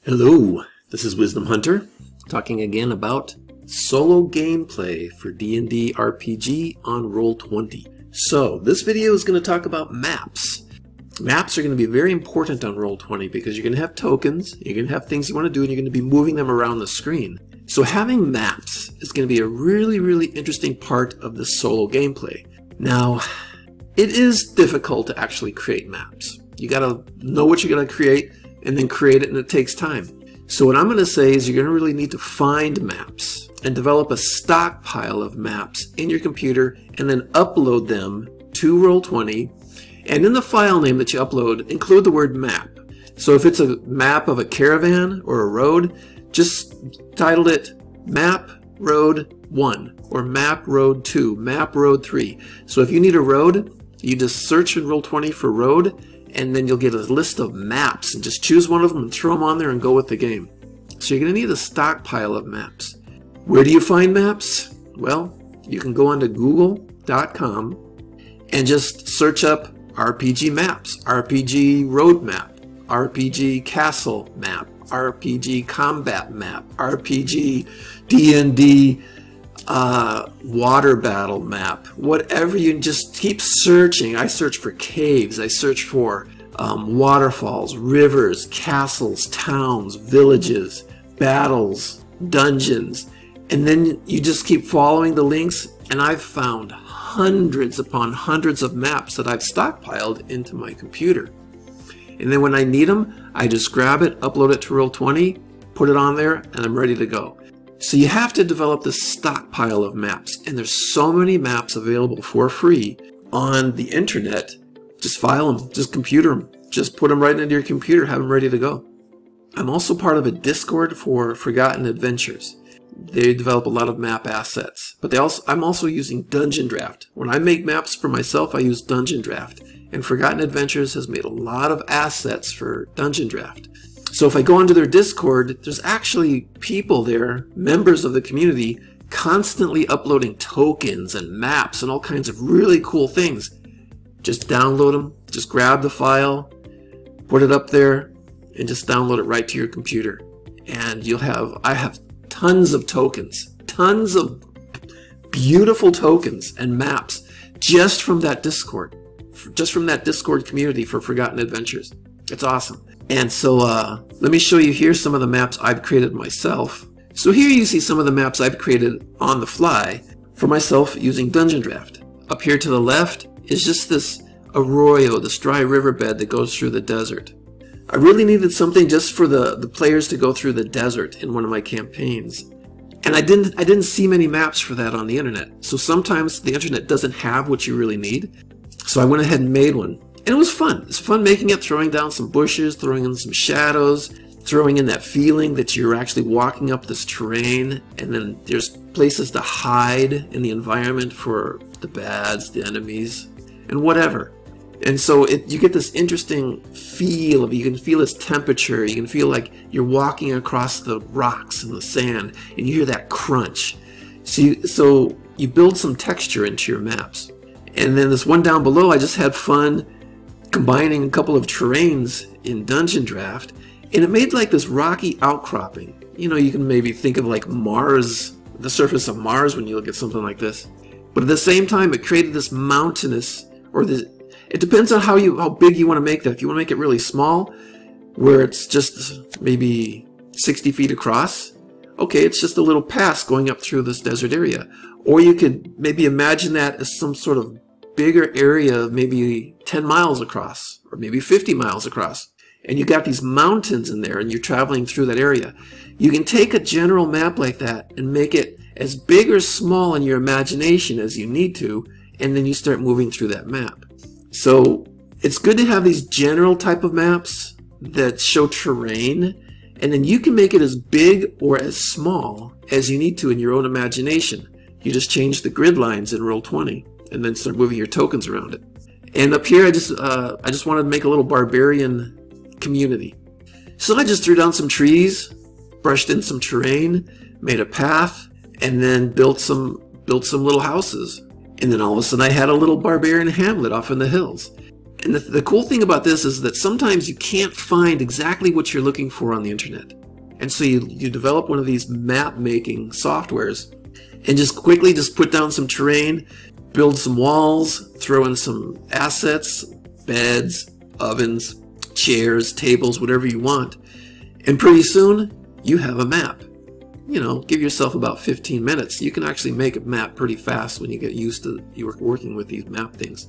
Hello, this is Wisdom Hunter, talking again about solo gameplay for D&D RPG on Roll20. So, this video is going to talk about maps. Maps are going to be very important on Roll20 because you're going to have tokens, you're going to have things you want to do, and you're going to be moving them around the screen. So having maps is going to be a really interesting part of the solo gameplay. Now, it is difficult to actually create maps. You got to know what you're going to create and then create it, and it takes time. So what I'm going to say is you're going to really need to find maps and develop a stockpile of maps in your computer and then upload them to Roll20. And in the file name that you upload, include the word map. So if it's a map of a caravan or a road, just title it Map Road 1 or Map Road 2, Map Road 3. So if you need a road, you just search in Roll20 for road, and then you'll get a list of maps and just choose one of them and throw them on there and go with the game. So you're going to need a stockpile of maps. Where do you find maps? Well, you can go onto google.com and just search up RPG maps, RPG road map, RPG castle map, RPG combat map, RPG D&D water battle map, whatever. You just keep searching. I search for caves, I search for waterfalls, rivers, castles, towns, villages, battles, dungeons, and then you just keep following the links, and I've found hundreds upon hundreds of maps that I've stockpiled into my computer. And then when I need them, I just grab it, upload it to Roll20, put it on there, and I'm ready to go. So you have to develop this stockpile of maps, and there's so many maps available for free on the internet. Just file them, just computer them, just put them right into your computer, have them ready to go. I'm also part of a Discord for Forgotten Adventures. They develop a lot of map assets, but I'm also using Dungeon Draft. When I make maps for myself, I use Dungeon Draft, and Forgotten Adventures has made a lot of assets for Dungeon Draft. So if I go onto their Discord, there's actually people there, members of the community, constantly uploading tokens and maps and all kinds of really cool things. Just download them, just grab the file, put it up there, and just download it right to your computer. And I have tons of tokens, tons of beautiful tokens and maps just from that Discord, community for Forgotten Adventures. It's awesome. And so let me show you here some of the maps I've created myself. So here you see some of the maps I've created on the fly for myself using Dungeon Draft. Up here to the left is just this arroyo, this dry riverbed that goes through the desert. I really needed something just for the players to go through the desert in one of my campaigns. And I didn't see many maps for that on the internet. So sometimes the internet doesn't have what you really need. So I went ahead and made one. And it was fun. It's fun making it, throwing down some bushes, throwing in some shadows, throwing in that feeling that you're actually walking up this terrain, and then there's places to hide in the environment for the bads, the enemies, and whatever. And so you get this interesting feel of, you can feel its temperature, you can feel like you're walking across the rocks and the sand, and you hear that crunch. So you build some texture into your maps. And then this one down below, I just had fun combining a couple of terrains in Dungeon Draft, and it made like this rocky outcropping. You know, you can maybe think of like Mars, the surface of Mars when you look at something like this. But at the same time, it created this mountainous, it depends on how big you want to make that. If you want to make it really small, where it's just maybe 60 feet across, okay, it's just a little pass going up through this desert area. Or you could maybe imagine that as some sort of bigger area, maybe 10 miles across, or maybe 50 miles across. And you got these mountains in there, and you're traveling through that area. You can take a general map like that and make it as big or small in your imagination as you need to, and then you start moving through that map. So it's good to have these general type of maps that show terrain, and then you can make it as big or as small as you need to in your own imagination. You just change the grid lines in Roll20 and then start moving your tokens around it. And up here, I just wanted to make a little barbarian community. So I just threw down some trees, brushed in some terrain, made a path, and then built some little houses. And then all of a sudden I had a little barbarian hamlet off in the hills. And the cool thing about this is that sometimes you can't find exactly what you're looking for on the internet. And so you develop one of these map making softwares and just quickly just put down some terrain, build some walls, throw in some assets, beds, ovens, chairs, tables, whatever you want. And pretty soon you have a map. You know, give yourself about 15 minutes. You can actually make a map pretty fast when you get used to working with these map things.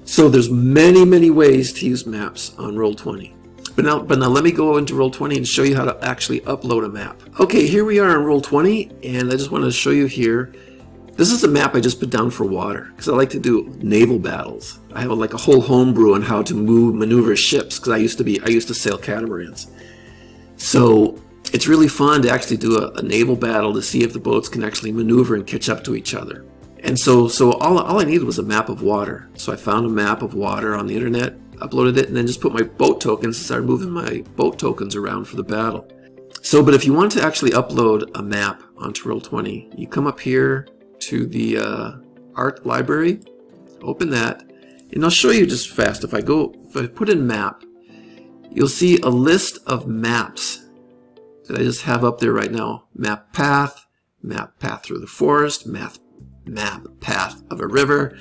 So there's many ways to use maps on Roll20. But now let me go into Roll20 and show you how to actually upload a map. Okay, here we are on Roll20, and I just want to show you here. This is a map I just put down for water because I like to do naval battles. I have like a whole homebrew on how to maneuver ships because I used to sail catamarans. So it's really fun to actually do a naval battle to see if the boats can actually maneuver and catch up to each other. And so all I needed was a map of water. So I found a map of water on the internet, uploaded it, and then just put my boat tokens and started moving my boat tokens around for the battle. So, but if you want to actually upload a map onto Roll20, you come up here to the art library, open that, and I'll show you just fast. If I put in map, you'll see a list of maps that I just have up there right now. Map path through the forest, map path of a river,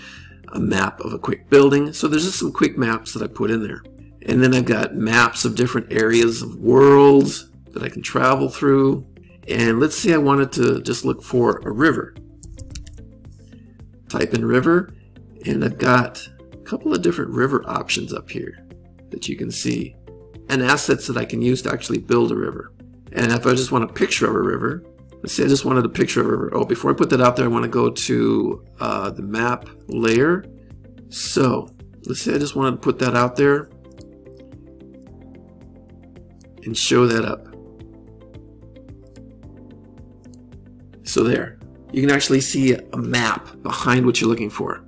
a map of a quick building. So there's just some quick maps that I put in there. And then I've got maps of different areas of worlds that I can travel through. And let's say I wanted to just look for a river. Type in river, and I've got a couple of different river options up here that you can see, and assets that I can use to actually build a river. And if I just want a picture of a river, let's say I just wanted a picture of a river. Oh, before I put that out there, I want to go to the map layer. So let's say I just wanted to put that out there and show that up. So there, you can actually see a map behind what you're looking for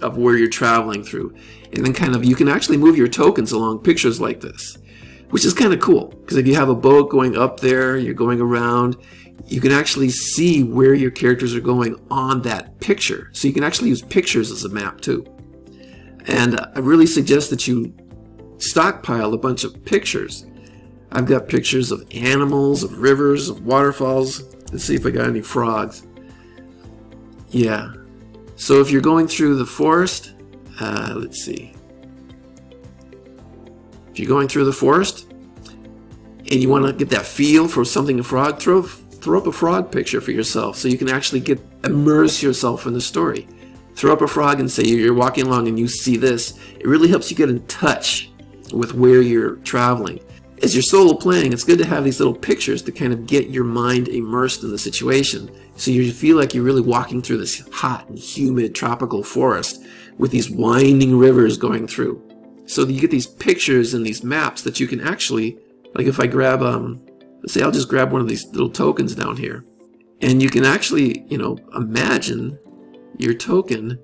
of where you're traveling through. And then you can actually move your tokens along pictures like this, which is kind of cool, because if you have a boat going up there, you're going around, you can actually see where your characters are going on that picture. So you can actually use pictures as a map too. And I really suggest that you stockpile a bunch of pictures. I've got pictures of animals, of rivers, of waterfalls. Let's see if I got any frogs. Yeah. So if you're going through the forest, let's see. If you're going through the forest and you want to get that feel for something a frog, throw up a frog picture for yourself so you can actually immerse yourself in the story. Throw up a frog and say you're walking along and you see this. It really helps you get in touch with where you're traveling. As you're solo playing, it's good to have these little pictures to kind of get your mind immersed in the situation. So you feel like you're really walking through this hot and humid tropical forest with these winding rivers going through. So you get these pictures and these maps that you can actually, like if I grab, let's say I'll just grab one of these little tokens down here. And you can actually, imagine your token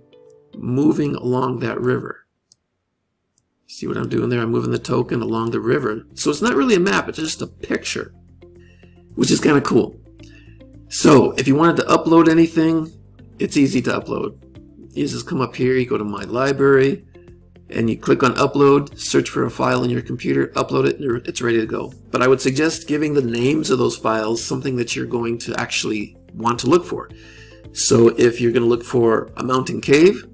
moving along that river. See what I'm doing there? I'm moving the token along the river. So it's not really a map, it's just a picture, which is kind of cool. So if you wanted to upload anything, it's easy to upload. You just come up here, you go to My Library, and you click on Upload, search for a file in your computer, upload it, and it's ready to go. But I would suggest giving the names of those files something that you're going to actually want to look for. So if you're going to look for a mountain cave,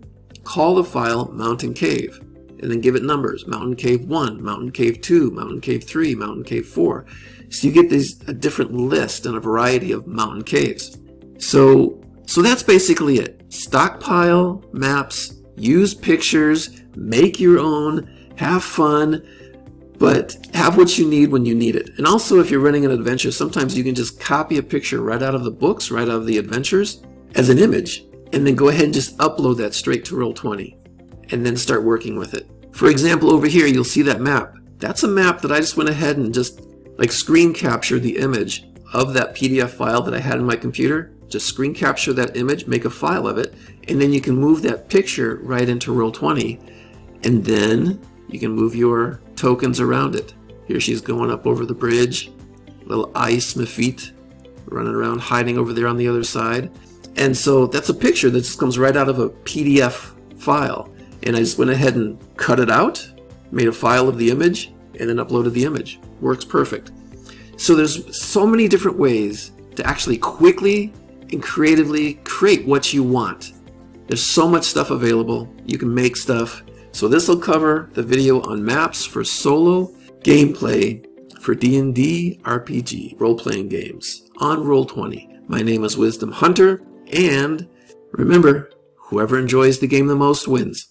call the file Mountain Cave. And then give it numbers, Mountain Cave 1, Mountain Cave 2, Mountain Cave 3, Mountain Cave 4. So you get a different list and a variety of mountain caves. So that's basically it. Stockpile maps, use pictures, make your own, have fun, but have what you need when you need it. And also if you're running an adventure, sometimes you can just copy a picture right out of the books, right out of the adventures as an image, and then go ahead and just upload that straight to Roll20. And then start working with it. For example, over here, you'll see that map. That's a map that I just went ahead and just screen captured the image of that PDF file that I had in my computer. Just screen capture that image, make a file of it, and then you can move that picture right into Roll20, and then you can move your tokens around it. Here she's going up over the bridge, little ice Mephite running around, hiding over there on the other side. And so that's a picture that just comes right out of a PDF file. And I just went ahead and cut it out, made a file of the image, and then uploaded the image. Works perfect. So there's so many different ways to actually quickly and creatively create what you want. There's so much stuff available. You can make stuff. So this will cover the video on maps for solo gameplay for D&D RPG role-playing games on Roll20. My name is Wisdom Hunter, and remember, whoever enjoys the game the most wins.